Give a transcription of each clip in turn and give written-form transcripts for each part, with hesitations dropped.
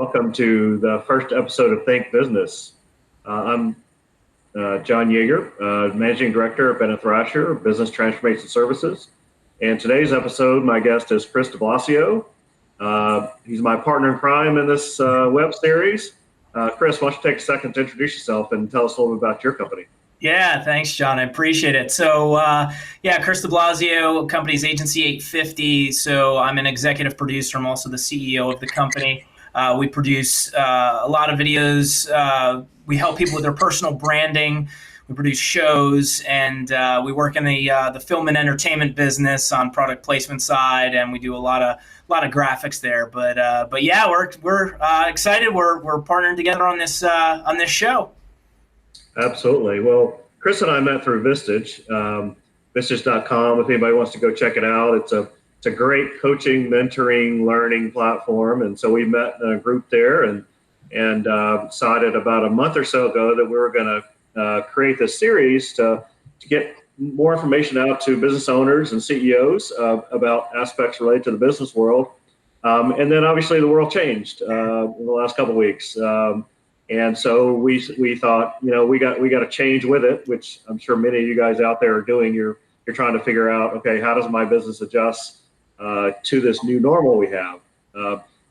welcome to the first episode of Think Business. I'm John Yeager, Managing Director of Bennett Thrasher, Business Transformation Services. And today's episode, my guest is Chris DeBlasio. He's my partner in crime in this web series. Chris, why don't you take a second to introduce yourself and tell us a little bit about your company? Yeah, thanks, John. I appreciate it. So, Chris DeBlasio, company's Agency 850. So I'm an executive producer. I'm also the CEO of the company. We produce a lot of videos. We help people with their personal branding. We produce shows, and we work in the film and entertainment business on product placement side, and we do a lot of graphics there. But yeah, we're excited. We're partnering together on this show. Absolutely. Well, Chris and I met through Vistage, Vistage.com. If anybody wants to go check it out, it's a great coaching, mentoring, learning platform. And so we met in a group there and decided about a month or so ago that we were going to create this series to get more information out to business owners and CEOs about aspects related to the business world. And then obviously the world changed in the last couple of weeks. And so we thought, we got to change with it, which I'm sure many of you guys out there are doing. You're trying to figure out, okay, how does my business adjust to this new normal we have?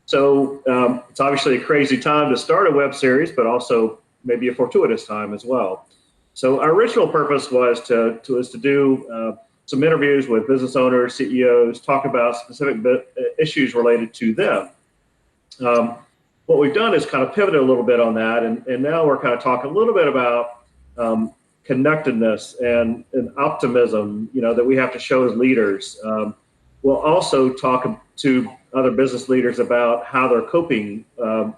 So it's obviously a crazy time to start a web series, but also maybe a fortuitous time as well. So our original purpose was to do some interviews with business owners, CEOs, talk about specific issues related to them. What we've done is kind of pivoted a little bit on that, and now we're kind of talking a little bit about connectedness and optimism, that we have to show as leaders. We'll also talk to other business leaders about how they're coping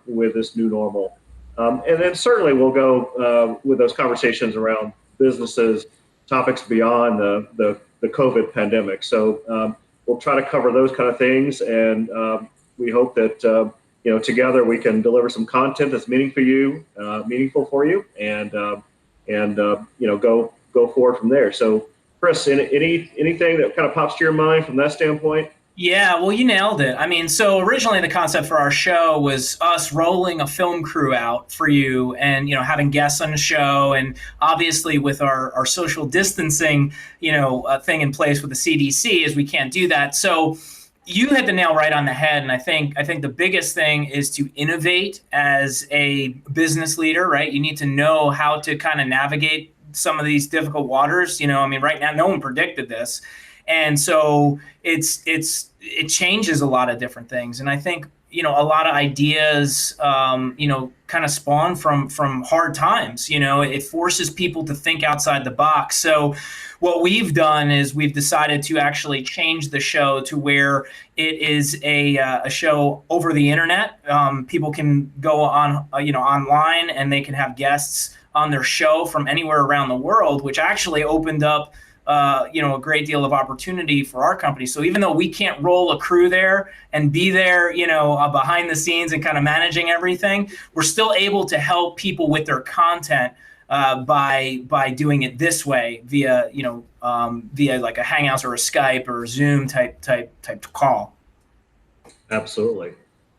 with this new normal. And then certainly we'll go with those conversations around businesses, topics beyond the COVID pandemic. So we'll try to cover those kind of things, and we hope that together we can deliver some content that's meaningful for you, and go forward from there. So, Chris, anything that kind of pops to your mind from that standpoint? Yeah, well, you nailed it. I mean, so originally the concept for our show was us rolling a film crew out for you and, having guests on the show. And obviously with our social distancing, thing in place with the CDC is we can't do that. So you hit the nail right on the head. And I think the biggest thing is to innovate as a business leader, right? You need to know how to kind of navigate some of these difficult waters. Right now, no one predicted this. And so it changes a lot of different things. And I think, a lot of ideas, kind of spawn from hard times. It forces people to think outside the box. So what we've done is we've decided to actually change the show to where it is a show over the internet. People can go on, online, and they can have guests on their show from anywhere around the world, which actually opened up a great deal of opportunity for our company. So even though we can't roll a crew there and be there, behind the scenes and kind of managing everything, we're still able to help people with their content by doing it this way via like a Hangouts or a Skype or a Zoom type call. Absolutely.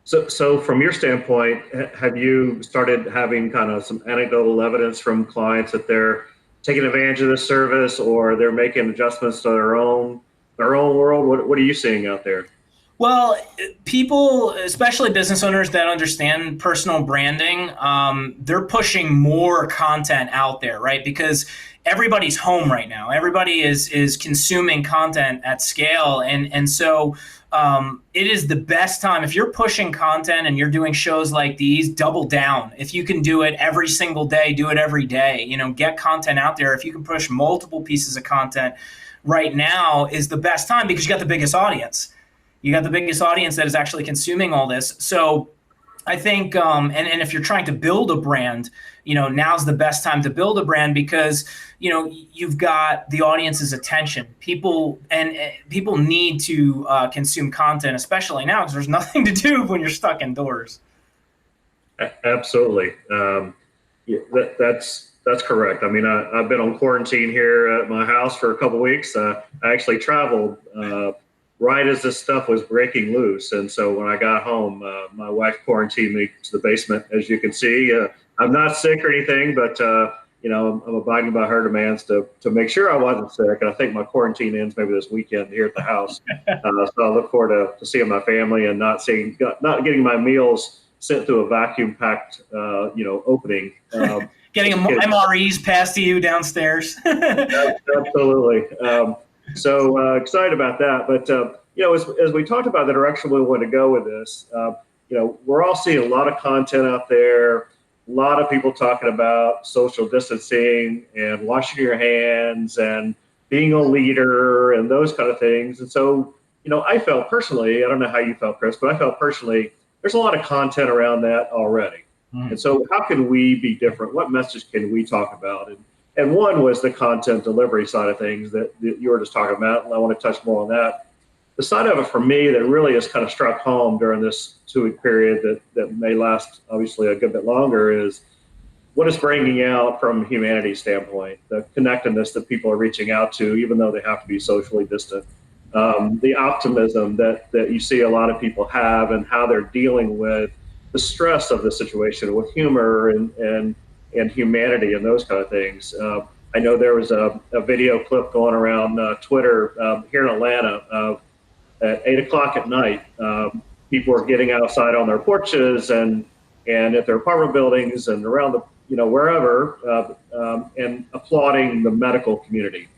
So from your standpoint, have you started having kind of some anecdotal evidence from clients that they're taking advantage of this service, or they're making adjustments to their own world? What are you seeing out there? Well, people, especially business owners that understand personal branding, they're pushing more content out there, right? Because everybody's home right now. Everybody is consuming content at scale. And so it is the best time. If you're pushing content and you're doing shows like these, double down. If you can do it every single day, do it every day. Get content out there. If you can push multiple pieces of content, right now is the best time because you got the biggest audience. You got the biggest audience that is actually consuming all this. So I think, and if you're trying to build a brand, now's the best time to build a brand because, you've got the audience's attention. People need to consume content, especially now because there's nothing to do when you're stuck indoors. Absolutely. That's correct. I mean, I've been on quarantine here at my house for a couple of weeks. I actually traveled right right as this stuff was breaking loose. And so when I got home, my wife quarantined me to the basement, as you can see. I'm not sick or anything, but I'm abiding by her demands to make sure I wasn't sick. And I think my quarantine ends maybe this weekend here at the house. So I look forward to seeing my family and not getting my meals sent through a vacuum packed, opening. Getting MREs passed to you downstairs. Absolutely. So excited about that. But, as we talked about the direction we want to go with this, we're all seeing a lot of content out there, a lot of people talking about social distancing and washing your hands and being a leader and those kind of things. And so, I felt personally, I don't know how you felt, Chris, but I felt personally, there's a lot of content around that already. And so how can we be different? What message can we talk about? And one was the content delivery side of things that you were just talking about, and I want to touch more on that. The side of it for me that really has kind of struck home during this 2-week period that may last obviously a good bit longer is what it's bringing out from a humanity standpoint, the connectedness that people are reaching out to, even though they have to be socially distant. The optimism that you see a lot of people have and how they're dealing with the stress of the situation with humor and humanity and those kind of things. I know there was a video clip going around Twitter here in Atlanta of at 8 o'clock at night, people are getting outside on their porches and at their apartment buildings and around the, wherever, and applauding the medical community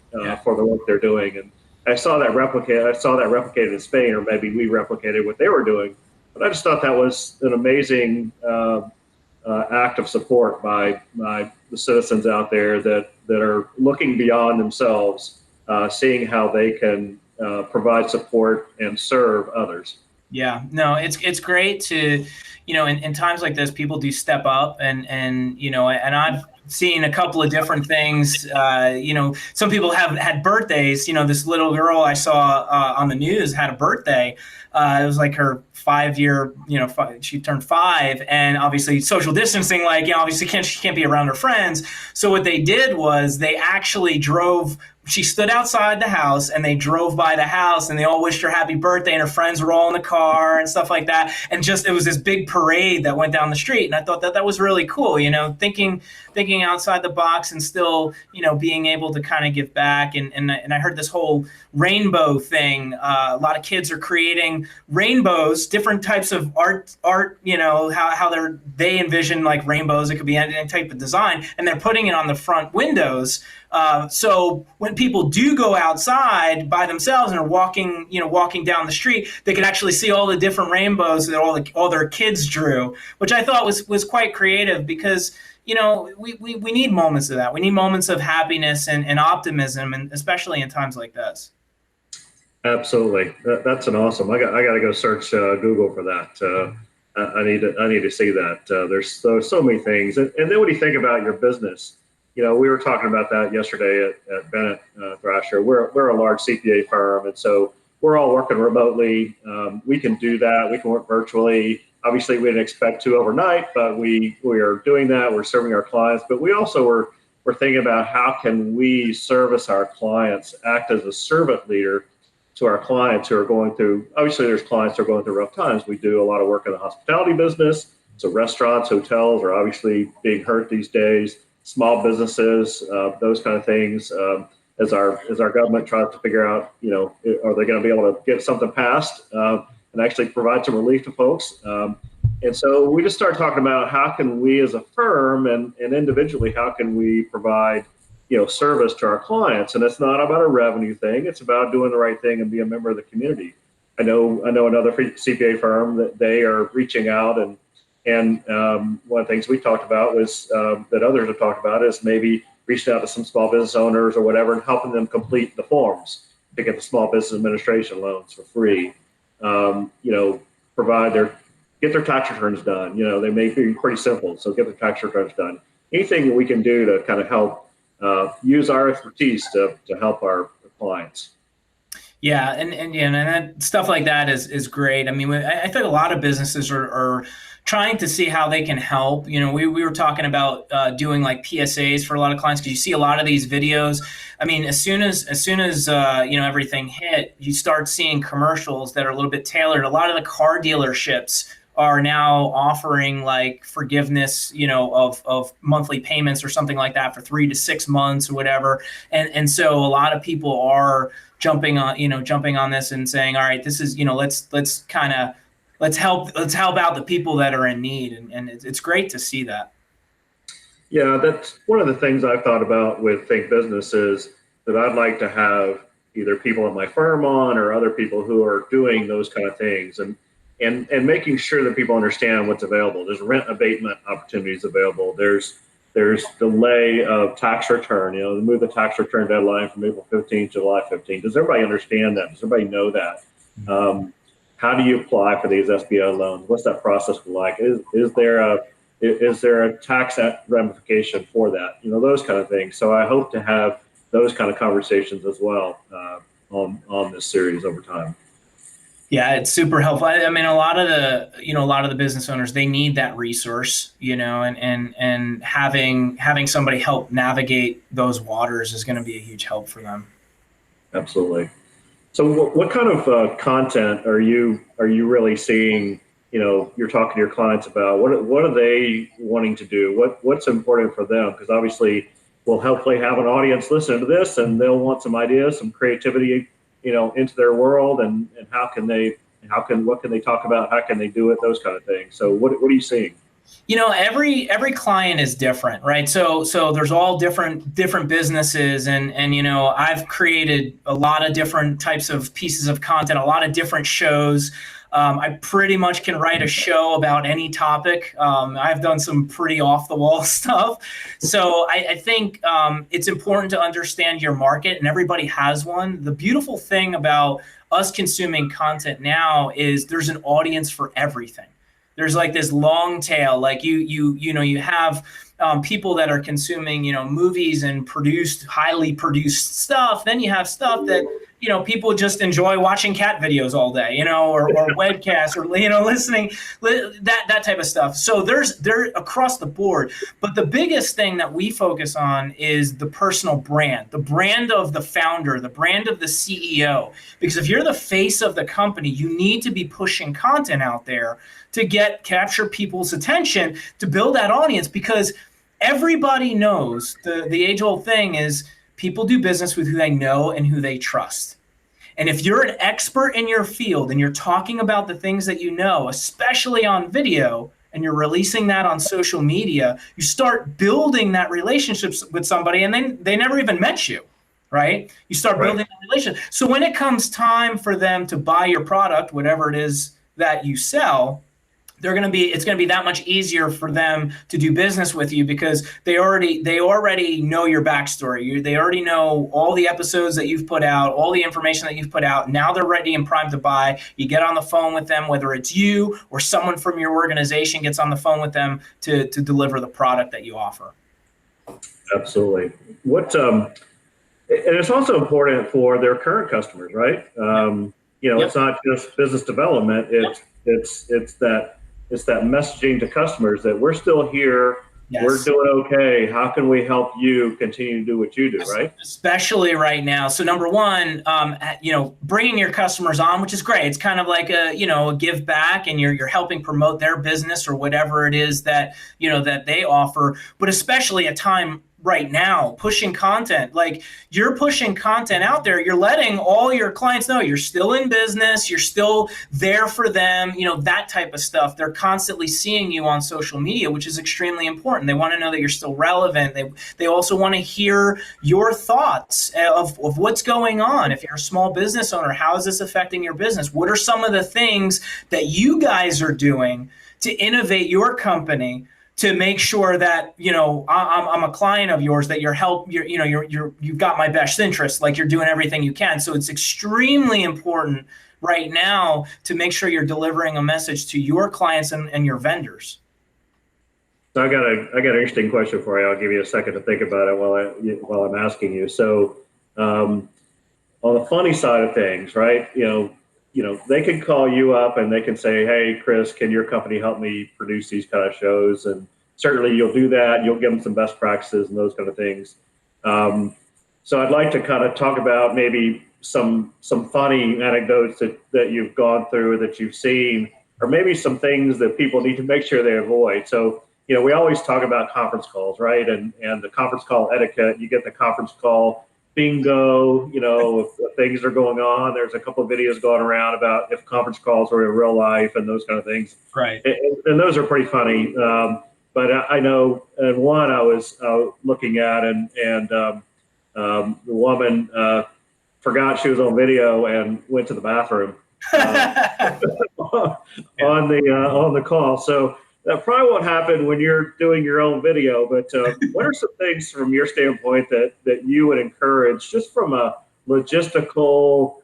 for the work they're doing. And I saw that replicated in Spain, or maybe we replicated what they were doing. But I just thought that was an amazing act of support by the citizens out there that are looking beyond themselves, seeing how they can provide support and serve others. Yeah, no, it's great to, in times like this, people do step up and I've seen a couple of different things. Some people have had birthdays. This little girl I saw on the news had a birthday. It was like her 5-year, she turned 5, and obviously social distancing, obviously she can't be around her friends. So what they did was they actually she stood outside the house and they drove by the house and they all wished her happy birthday, and her friends were all in the car and stuff like that. And it was this big parade that went down the street. And I thought that was really cool, thinking outside the box and still, being able to kind of give back. And I heard this whole rainbow thing. A lot of kids are creating rainbows, different types of art, how they envision like rainbows. It could be any type of design, and they're putting it on the front windows. So when people do go outside by themselves and are walking down the street, they can actually see all the different rainbows that all their kids drew, which I thought was quite creative because, we need moments of that. We need moments of happiness and optimism, and especially in times like this. Absolutely. That's an awesome. I got to go search Google for that. I need to see that. There's so many things. And then when you think about your business, we were talking about that yesterday at Bennett Thrasher. We're a large CPA firm, and so we're all working remotely. We can do that. We can work virtually. Obviously, we didn't expect to overnight, but we are doing that. We're serving our clients, but we also we're thinking about how can we service our clients, act as a servant leader to our clients who are going through. Obviously, there's clients who are going through rough times. We do a lot of work in the hospitality business, so restaurants, hotels are obviously being hurt these days. Small businesses, those kind of things, as our government tries to figure out, are they going to be able to get something passed and actually provide some relief to folks? And so we just start talking about how can we as a firm and individually, how can we provide, service to our clients? And it's not about a revenue thing. It's about doing the right thing and be a member of the community. I know another CPA firm that they are reaching out and one of the things we talked about was that others have talked about is maybe reaching out to some small business owners or whatever and helping them complete the forms to get the small business administration loans for free. Get their tax returns done. They may be pretty simple, so get their tax returns done. Anything that we can do to kind of help use our expertise to help our clients. Yeah, and that stuff like that is great. I mean, I think a lot of businesses are trying to see how they can help. We were talking about doing like PSAs for a lot of clients, because you see a lot of these videos. I mean, as soon as everything hit, you start seeing commercials that are a little bit tailored. A lot of the car dealerships are now offering like forgiveness, of monthly payments or something like that for 3 to 6 months or whatever. And so a lot of people are jumping on this and saying, all right, this is, let's help out the people that are in need. And it's great to see that. Yeah, that's one of the things I've thought about with Think Business is that I'd like to have either people at my firm on or other people who are doing those kind of things, and making sure that people understand what's available. There's rent abatement opportunities available. There's delay of tax return, to move the tax return deadline from April 15th to July 15th. Does everybody understand that? Does everybody know that? How do you apply for these SBA loans? What's that process like? Is there a tax ramification for that? Those kind of things. So I hope to have those kind of conversations as well on this series over time. Yeah, it's super helpful. I mean, a lot of the business owners, they need that resource, and having somebody help navigate those waters is going to be a huge help for them. Absolutely. So what kind of content are you really seeing? You're talking to your clients about what are they wanting to do? What's important for them? Because obviously we'll hopefully have an audience listening to this, and they'll want some ideas, some creativity, into their world, and what can they talk about? How can they do it? Those kind of things. So what are you seeing? Every client is different, right? So there's all different businesses, and I've created a lot of different types of pieces of content, a lot of different shows. I pretty much can write a show about any topic. I've done some pretty off the wall stuff. So I think it's important to understand your market, and everybody has one. The beautiful thing about us consuming content now is there's an audience for everything. There's like this long tail, like you have people that are consuming, movies and highly produced stuff. Then you have stuff that, people just enjoy watching cat videos all day, or webcasts, or, listening, that type of stuff. So they're across the board. But the biggest thing that we focus on is the personal brand, the brand of the founder, the brand of the CEO. Because if you're the face of the company, you need to be pushing content out there to capture people's attention, to build that audience, because everybody knows the age-old thing is people do business with who they know and who they trust. And if you're an expert in your field and you're talking about the things that you know, especially on video, and you're releasing that on social media, you start building that relationship with somebody, and then they never even met you, right? You start building that relationship. So when it comes time for them to buy your product, whatever it is that you sell, it's going to be that much easier for them to do business with you, because they already know your backstory. They already know all the episodes that you've put out, all the information that you've put out. Now they're ready and primed to buy. You get on the phone with them, whether it's you or someone from your organization gets on the phone with them to deliver the product that you offer. Absolutely. And it's also important for their current customers, right? It's not just business development. It's that messaging to customers that we're still here. Yes. We're doing okay. How can we help you continue to do what you do, right? Especially right now. So number one, bringing your customers on, which is great. It's kind of like a give back, and you're helping promote their business or whatever it is that they offer. But especially a time right now, pushing content, like you're pushing content out there, you're letting all your clients know you're still in business, you're still there for them, that type of stuff. They're constantly seeing you on social media, which is extremely important. They want to know that you're still relevant. They also want to hear your thoughts of what's going on. If you're a small business owner, how is this affecting your business? What are some of the things that you guys are doing to innovate your company, to make sure that I'm a client of yours, that you've got my best interest, like you're doing everything you can. So it's extremely important right now to make sure you're delivering a message to your clients and your vendors. So I got an interesting question for you. I'll give you a second to think about it while I'm asking you. So on the funny side of things, right? they can call you up and they can say, hey, Chris, can your company help me produce these kind of shows? And certainly you'll do that. You'll give them some best practices and those kind of things. So I'd like to kind of talk about maybe some funny anecdotes that you've gone through, that you've seen, or maybe some things that people need to make sure they avoid. So, we always talk about conference calls, right? And the conference call etiquette. You get the conference call bingo, if things are going on. There's a couple of videos going around about if conference calls were in real life and those kind of things. Right. And those are pretty funny. But I know, and one I was looking at, and the woman forgot she was on video and went to the bathroom on the call. So that probably won't happen when you're doing your own video. But what are some things from your standpoint that you would encourage, just from a logistical,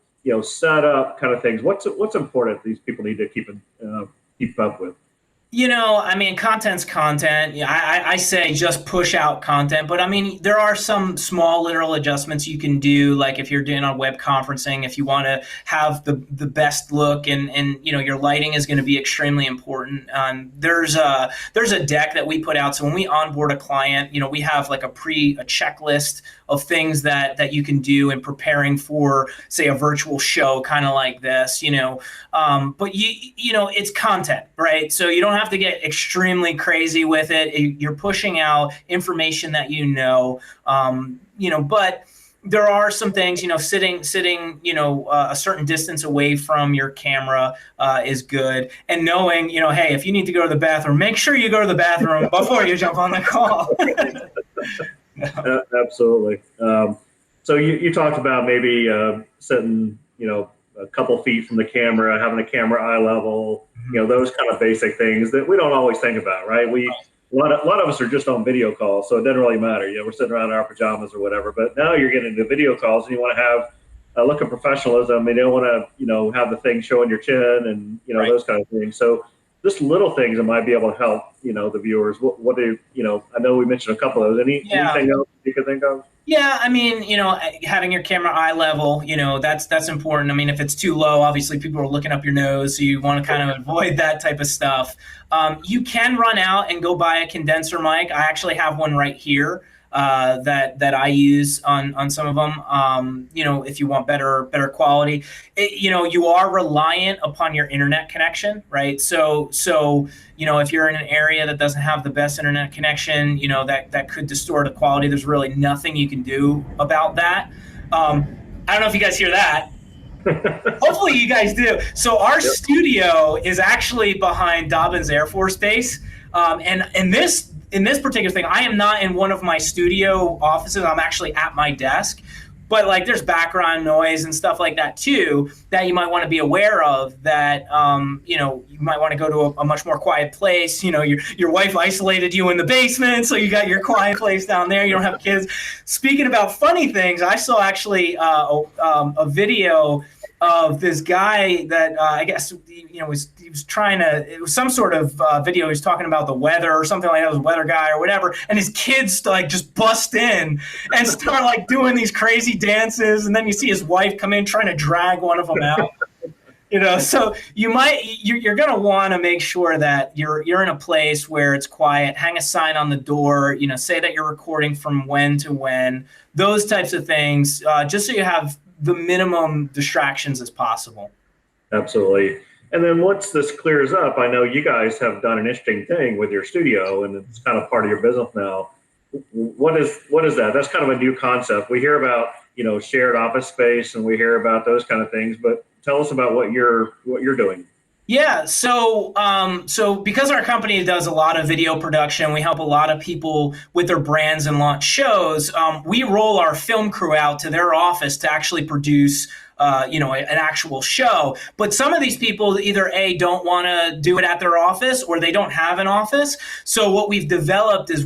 setup kind of things? What's important these people need to keep up with? Content's content. I say just push out content, but there are some small literal adjustments you can do. Like if you're doing on web conferencing, if you want to have the best look and your lighting is going to be extremely important. There's a deck that we put out. So when we onboard a client, we have like a checklist of things that you can do in preparing for, say, a virtual show, kind of like this, but it's content, right? So you don't have to get extremely crazy with it. You're pushing out information that but there are some things, sitting, a certain distance away from your camera is good. And knowing, hey, if you need to go to the bathroom, make sure you go to the bathroom before you jump on the call. Absolutely. So you talked about maybe sitting, a couple feet from the camera, having a camera eye level, those kind of basic things that we don't always think about, right? A lot of us are just on video calls, so it doesn't really matter. We're sitting around in our pajamas or whatever. But now you're getting into video calls, and you want to have a look of professionalism, and you don't want to, have the thing showing your chin and right. Those kind of things. So just little things that might be able to help, the viewers. What do I know we mentioned a couple of those. Anything else you could think of? Yeah, having your camera eye level, that's important. If it's too low, obviously people are looking up your nose, so you want to kind of avoid that type of stuff. You can run out and go buy a condenser mic. I actually have one right here that I use on some of them. If you want better quality, you are reliant upon your internet connection, right? So if you're in an area that doesn't have the best internet connection, that could distort the quality. There's really nothing you can do about that. I don't know if you guys hear that. Hopefully you guys do. So our studio is actually behind Dobbins Air Force Base, and in this particular thing, I am not in one of my studio offices. I'm actually at my desk. But there's background noise and stuff like that too that you might want to be aware of. That you might want to go to a much more quiet place. Your wife isolated you in the basement, so you got your quiet place down there. You don't have kids. Speaking about funny things, I saw actually a video of this guy that I guess he was trying to. It was some sort of video. He was talking about the weather or something like that. It was a weather guy or whatever, and his kids just bust in and start doing these crazy dances, and then you see his wife come in trying to drag one of them out. So you're going to want to make sure that you're in a place where it's quiet. Hang a sign on the door. Say that you're recording from when to when. Those types of things, just so you have the minimum distractions as possible. Absolutely. And then once this clears up, I know you guys have done an interesting thing with your studio, and it's kind of part of your business now. What is that? That's kind of a new concept. We hear about, shared office space, and we hear about those kind of things, but tell us about what you're doing. Yeah, so because our company does a lot of video production, we help a lot of people with their brands and launch shows. We roll our film crew out to their office to actually produce an actual show. But some of these people either A, don't want to do it at their office, or they don't have an office. So what we've developed is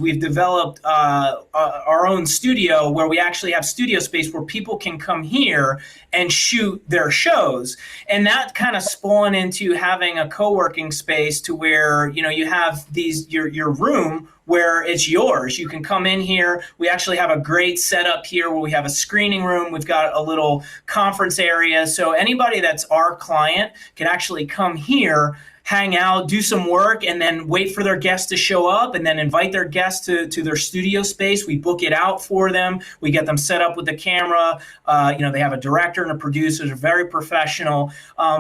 our own studio where we actually have studio space where people can come here and shoot their shows. And that kind of spawned into having a co-working space to where, you have your room where it's yours. You can come in here. We actually have a great setup here where we have a screening room. We've got a little conference area. So anybody that's our client can actually come here, hang out, do some work, and then wait for their guests to show up, and then invite their guests to their studio space. We book it out for them. We get them set up with the camera. They have a director and a producer. They're very professional.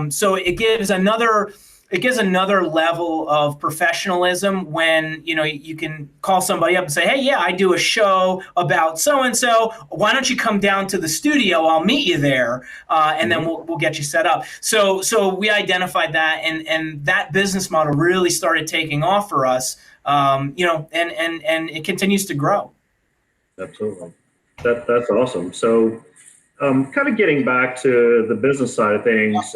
So it gives another level of professionalism when, you can call somebody up and say, hey, yeah, I do a show about so-and-so. Why don't you come down to the studio? I'll meet you there. And then we'll get you set up. So we identified that, and that business model really started taking off for us, and it continues to grow. Absolutely. That's awesome. So kind of getting back to the business side of things,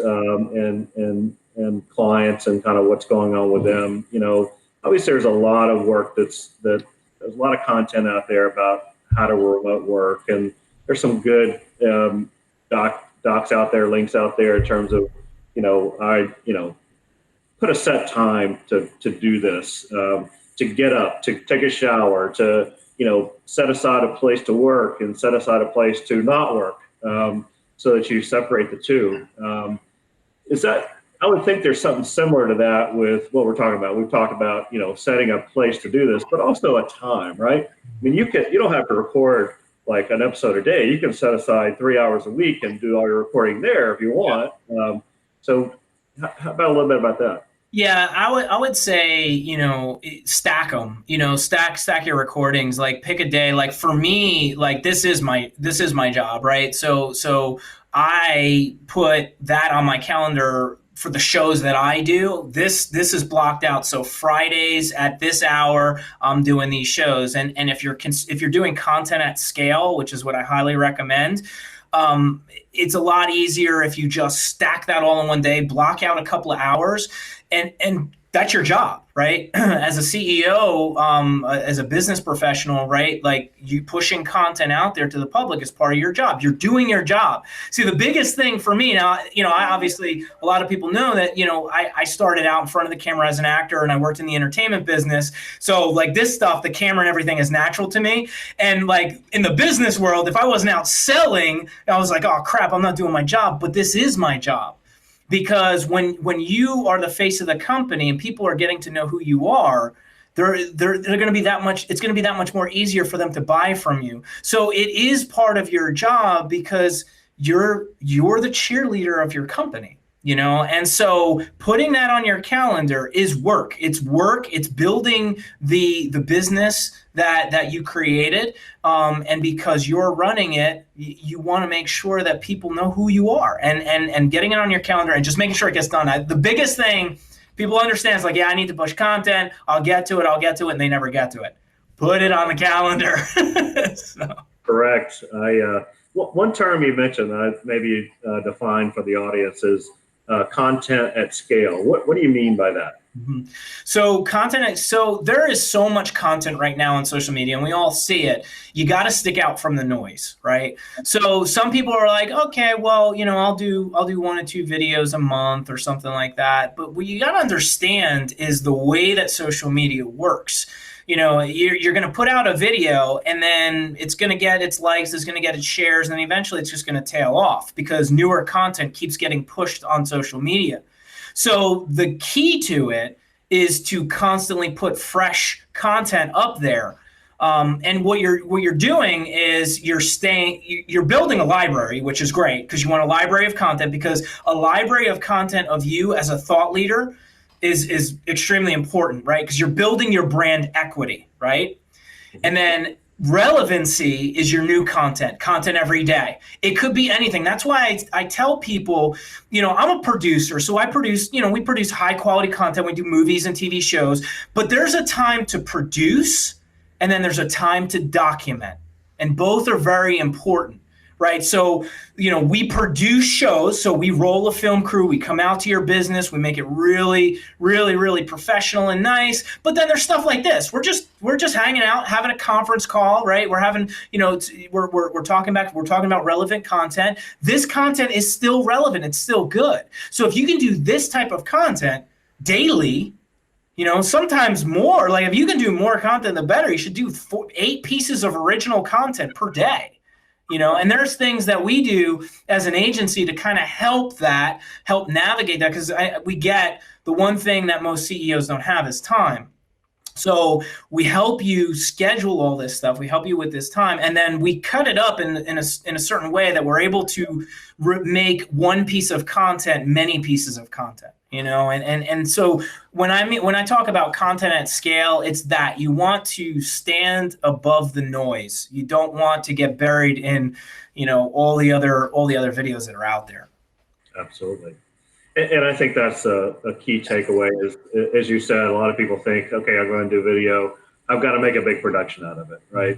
and clients and kind of what's going on with them. Obviously there's a lot of work there's a lot of content out there about how to remote work, and there's some good docs out there, links out there in terms of, put a set time to do this, to get up, to take a shower, to, set aside a place to work and set aside a place to not work, so that you separate the two. I would think there's something similar to that with what we're talking about. We've talked about, setting a place to do this, but also a time, right? I mean, you don't have to record like an episode a day. You can set aside 3 hours a week and do all your recording there if you want. So how about a little bit about that? Yeah, I would say, stack them, stack your recordings, like pick a day. Like for me, like this is my job, right? So I put that on my calendar for the shows that I do. This is blocked out. So Fridays at this hour, I'm doing these shows. And if you're doing content at scale, which is what I highly recommend, it's a lot easier if you just stack that all in one day, block out a couple of hours, and that's your job, right? As a CEO, as a business professional, right? Like you pushing content out there to the public is part of your job. You're doing your job. See, the biggest thing for me now, I obviously, a lot of people know that, I started out in front of the camera as an actor, and I worked in the entertainment business. So like this stuff, the camera and everything is natural to me. And like in the business world, if I wasn't out selling, I was like, oh crap, I'm not doing my job, but this is my job. Because when you are the face of the company and people are getting to know who you are, they're going to be that much. It's going to be that much more easier for them to buy from you. So it is part of your job because you're the cheerleader of your company, And so putting that on your calendar is work. It's work. It's building the business that you created, and because you're running it, you want to make sure that people know who you are, and getting it on your calendar and just making sure it gets done. The biggest thing people understand is like, yeah, I need to push content. I'll get to it, and they never get to it. Put it on the calendar. So. Correct. One term you mentioned that I maybe define for the audience is content at scale. What do you mean by that? Mm-hmm. So there is so much content right now on social media, and we all see it. You got to stick out from the noise, right? So some people are like, okay, well, I'll do 1 or 2 videos a month or something like that. But what you got to understand is the way that social media works. You're going to put out a video, and then it's going to get its likes, it's going to get its shares, and then eventually it's just going to tail off because newer content keeps getting pushed on social media. So the key to it is to constantly put fresh content up there. And what you're doing is you're building a library, which is great because you want a library of content, because a library of content of you as a thought leader is extremely important, right? Because you're building your brand equity, right? And then relevancy is your new content every day. It could be anything. That's why I tell people, I'm a producer, so I produce, we produce high quality content. We do movies and TV shows, but there's a time to produce, and then there's a time to document, and both are very important. Right. So, we produce shows. So we roll a film crew. We come out to your business. We make it really, really, really professional and nice. But then there's stuff like this. We're just hanging out, having a conference call. Right. We're having, we're talking about relevant content. This content is still relevant. It's still good. So if you can do this type of content daily, Sometimes more. Like if you can do more content, the better. You should do 8 pieces of original content per day. And there's things that we do as an agency to kind of help navigate that, because we get the one thing that most CEOs don't have is time. So we help you schedule all this stuff. We help you with this time, and then we cut it up in a certain way that we're able to make one piece of content many pieces of content. And so when I talk about content at scale, it's that you want to stand above the noise. You don't want to get buried in, all the other videos that are out there. Absolutely. And I think that's a key takeaway is, as you said, a lot of people think, okay, I'm going to do video. I've got to make a big production out of it, right?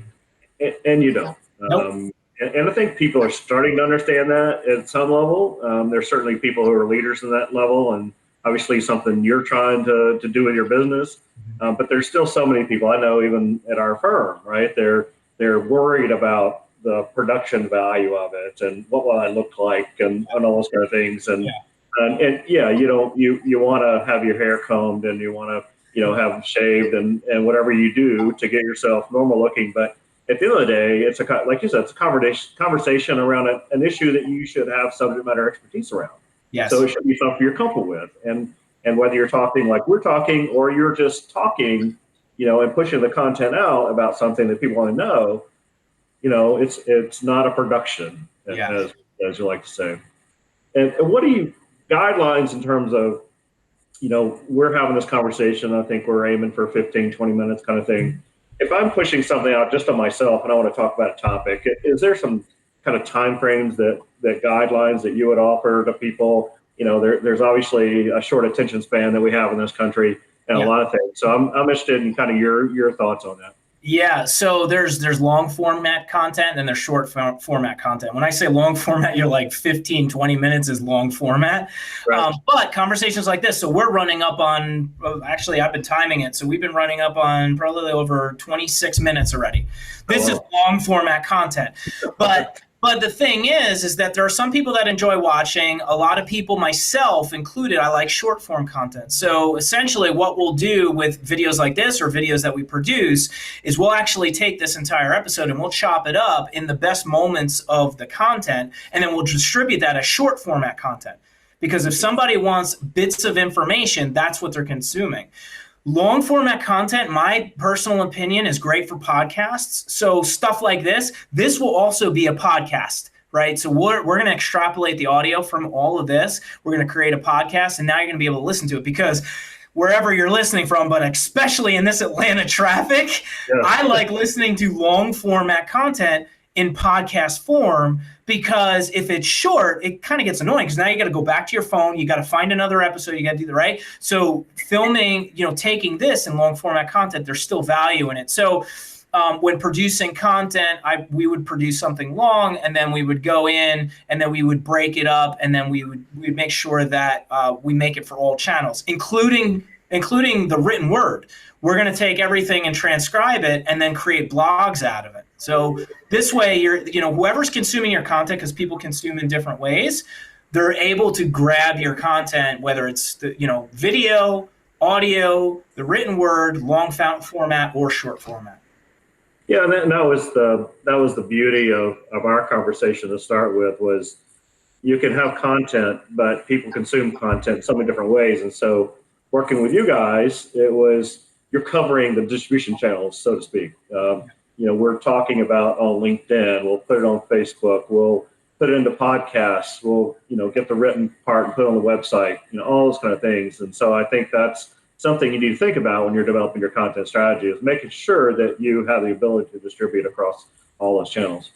And you don't. Nope. And I think people are starting to understand that at some level. There's certainly people who are leaders in that level, and obviously something you're trying to do in your business. But there's still so many people I know, even at our firm, right? They're worried about the production value of it and what will I look like and all those kind of things. And you want to have your hair combed and you want to, have shaved and whatever you do to get yourself normal looking. But at the end of the day, it's like you said, it's a conversation around an issue that you should have subject matter expertise around. Yes. So it should be something you're comfortable with. And whether you're talking like we're talking or you're just talking, and pushing the content out about something that people want to know, it's not a production, as you like to say. And what are you guidelines in terms of, we're having this conversation, I think we're aiming for 15, 20 minutes kind of thing. If I'm pushing something out just on myself and I want to talk about a topic, is there some kind of timeframes that guidelines that you would offer to people? There's obviously a short attention span that we have in this country and a lot of things. So I'm interested in kind of your thoughts on that. Yeah, so there's long format content and there's short format content. When I say long format, you're like 15, 20 minutes is long format. Right. But conversations like this, so we're running up on, actually I've been timing it, so we've been running up on probably over 26 minutes already. This is long format content. But the thing is that there are some people that enjoy watching. A lot of people, myself included, I like short form content. So essentially what we'll do with videos like this or videos that we produce is we'll actually take this entire episode and we'll chop it up in the best moments of the content, and then we'll distribute that as short format content. Because if somebody wants bits of information, that's what they're consuming. Long format content, my personal opinion, is great for podcasts. So stuff like this will also be a podcast, right? So we're going to extrapolate the audio from all of this. We're going to create a podcast, and now you're going to be able to listen to it, because wherever you're listening from, but especially in this Atlanta traffic, I like listening to long format content in podcast form, because if it's short, it kind of gets annoying, because now you got to go back to your phone, you got to find another episode, you got to do the right. So filming, taking this in long format content, there's still value in it. So when producing content, we would produce something long, and then we would go in and then we would break it up, and then we'd make sure that we make it for all channels, including the written word. We're going to take everything and transcribe it and then create blogs out of it. So this way, whoever's consuming your content, because people consume in different ways, they're able to grab your content, whether it's video, audio, the written word, long format, or short format. Yeah, and that was the beauty of our conversation to start with, was you can have content, but people consume content in so many different ways. And so working with you guys, it was you're covering the distribution channels, so to speak. We're talking about on LinkedIn. We'll put it on Facebook. We'll put it into podcasts. We'll, get the written part and put it on the website, all those kind of things. And so I think that's something you need to think about when you're developing your content strategy, is making sure that you have the ability to distribute across all those channels.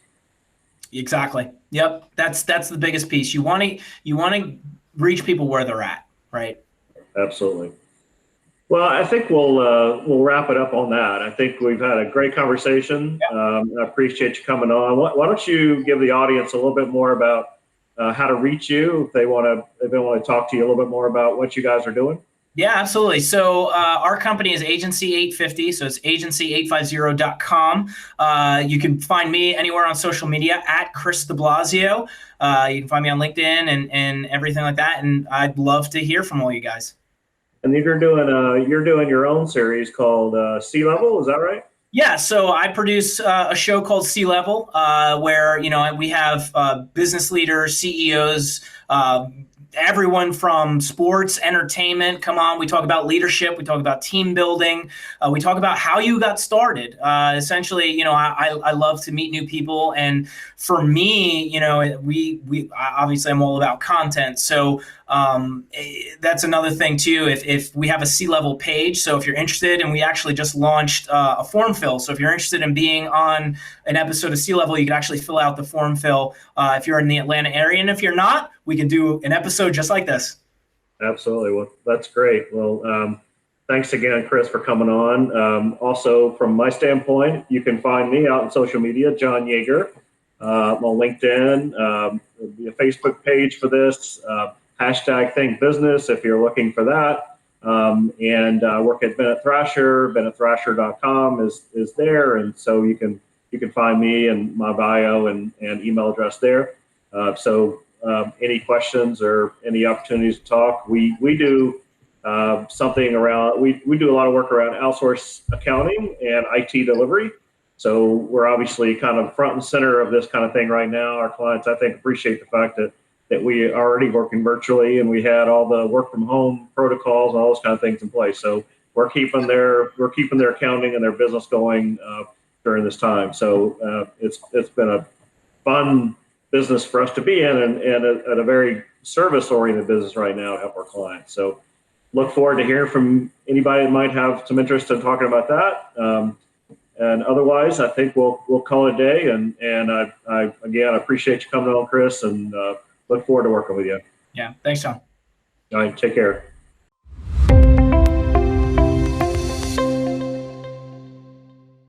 Exactly. Yep. That's the biggest piece. You want to reach people where they're at, right? Absolutely. Well, I think we'll wrap it up on that. I think we've had a great conversation. I appreciate you coming on. Why don't you give the audience a little bit more about how to reach you if they want to talk to you a little bit more about what you guys are doing? Yeah, absolutely. So our company is Agency 850. So it's agency850.com. You can find me anywhere on social media at Chris DeBlasio. You can find me on LinkedIn and everything like that. And I'd love to hear from all you guys. And you're doing your own series called Sea Level. Is that right? Yeah, so I produce a show called Sea Level, where we have business leaders, CEOs, everyone from sports, entertainment. Come on, we talk about leadership, we talk about team building, we talk about how you got started. Essentially, I love to meet new people, and for me, we obviously I'm all about content, so. That's another thing too. If we have a Sea Level page, so if you're interested, and we actually just launched a form fill. So if you're interested in being on an episode of Sea Level, you can actually fill out the form fill if you're in the Atlanta area. And if you're not, we can do an episode just like this. Absolutely. Well, that's great. Well, thanks again, Chris, for coming on. Also, from my standpoint, you can find me out on social media, John Yeager. I'm on LinkedIn, the Facebook page for this. Hashtag Think Business if you're looking for that. And work at Bennett Thrasher. BennettThrasher.com is there, and so you can find me and my bio and email address there. Any questions or any opportunities to talk, we do something around. We do a lot of work around outsource accounting and IT delivery. So we're obviously kind of front and center of this kind of thing right now. Our clients, I think, appreciate the fact that we are already working virtually, and we had all the work from home protocols and all those kind of things in place. So we're keeping their accounting and their business going during this time. So it's been a fun business for us to be in, and at a very service oriented business right now to help our clients. So look forward to hearing from anybody that might have some interest in talking about that. And otherwise, I think we'll call it a day. And I again appreciate you coming on, Chris, and look forward to working with you. Yeah. Thanks, John. All right. Take care.